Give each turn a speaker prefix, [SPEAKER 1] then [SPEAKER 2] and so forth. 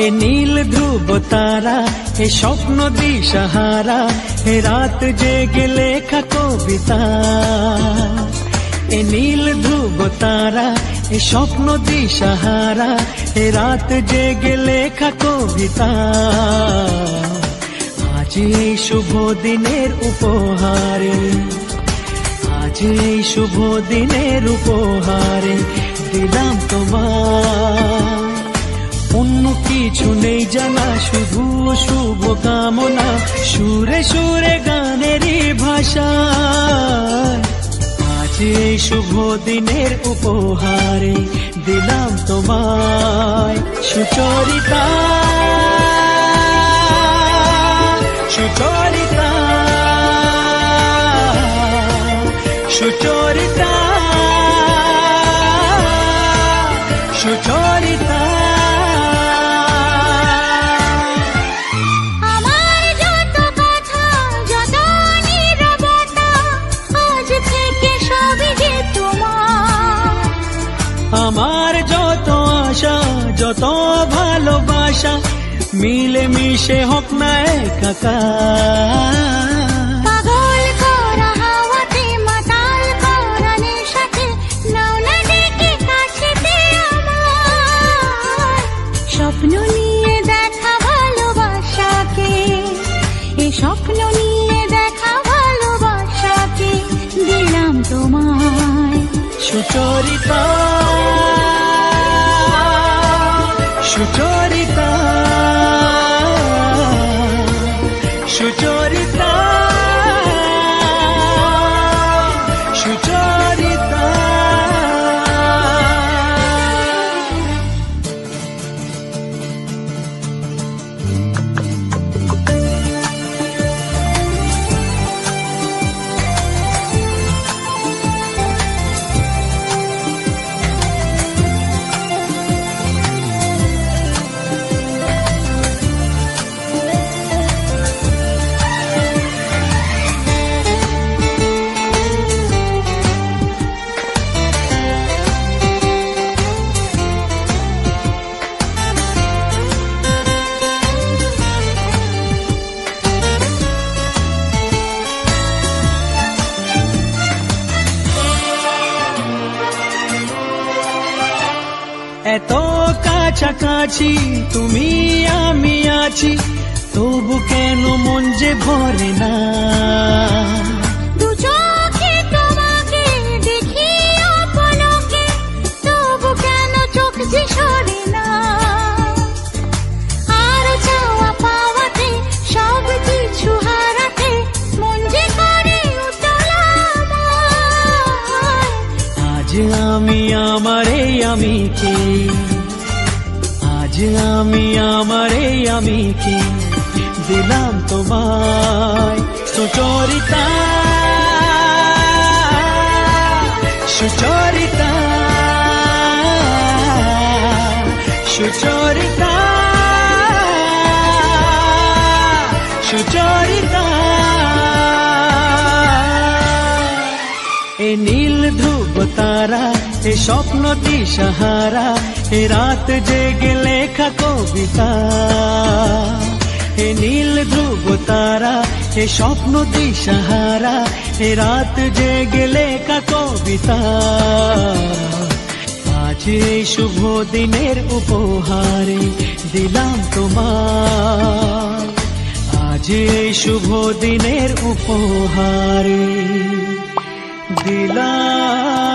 [SPEAKER 1] এ নীল ধ্রুব তারা, এ স্বপ্ন দিশাহারা, এ রাত জেগে লেখা কবিতা। এ নীল ধ্রুব তারা, এ স্বপ্ন দিশাহারা, এ রাত জেগে লেখা কবিতা। আজ এই শুভ দিনের উপহারে, আজ এই শুভ দিনের উপহারে দিলাম তোমার। অন্য কিছু নেই জানা, শুধু শুভ কামনা, সুরে সুরে গানেরই ভাষা। আজ এই শুভ দিনের উপহারে দিলাম তোমায় সুচরিতা, সুচরিতা, সুচরিতা, সুচরিতা।
[SPEAKER 2] আমার যত কথা, যত নীরবতা, আজ থেকে সবই যে তোমার।
[SPEAKER 1] আমার যত আশা, যত ভালোবাসা, মিলে মিশে হোক না একাকার।
[SPEAKER 2] পাগল করা হাওয়াতে, মাতাল করা নেশাতে, নাও না ডেকে কাছেতে আমার। স্বপ্ন নিয়ে দেখা ভালোবাসাকে, এ স্বপ্ন নিয়ে দেখা ভালোবাসাকে দিলাম তোমায়
[SPEAKER 1] সুচরিতা, সুচরিতা, সুচরিতা, সুচরিতা। এত কাছাকাছি তুমি আমি আছি, তবু কেন মন যে ভরে না।
[SPEAKER 2] দু চোখে তোমাকে দেখি অপলকে, তবু কেন চোখ যে সরে না। আর চাওয়া পাওয়াতে, সব কিছু হারাতে, মন যে করে উতলা আমার।
[SPEAKER 1] আজ আমি আমার এই আমিকে, আজ আমি আমার এই আমিকে দিলাম তোমায় সুচরিতা, সুচরিতা, সুচরিতা, সুচরিতা। এ নীল ধ্রুব তারা, এ স্বপ্ন দিশাহারা, এ রাত জেগে লেখা কবিতা। এ নীল ধ্রুব তারা, এ স্বপ্ন দিশাহারা, এ রাত জেগে লেখা কবিতা। আজ এই শুভ দিনের উপহারে দিলাম তোমার, আজ এই শুভ দিনের উপহারে দিলাম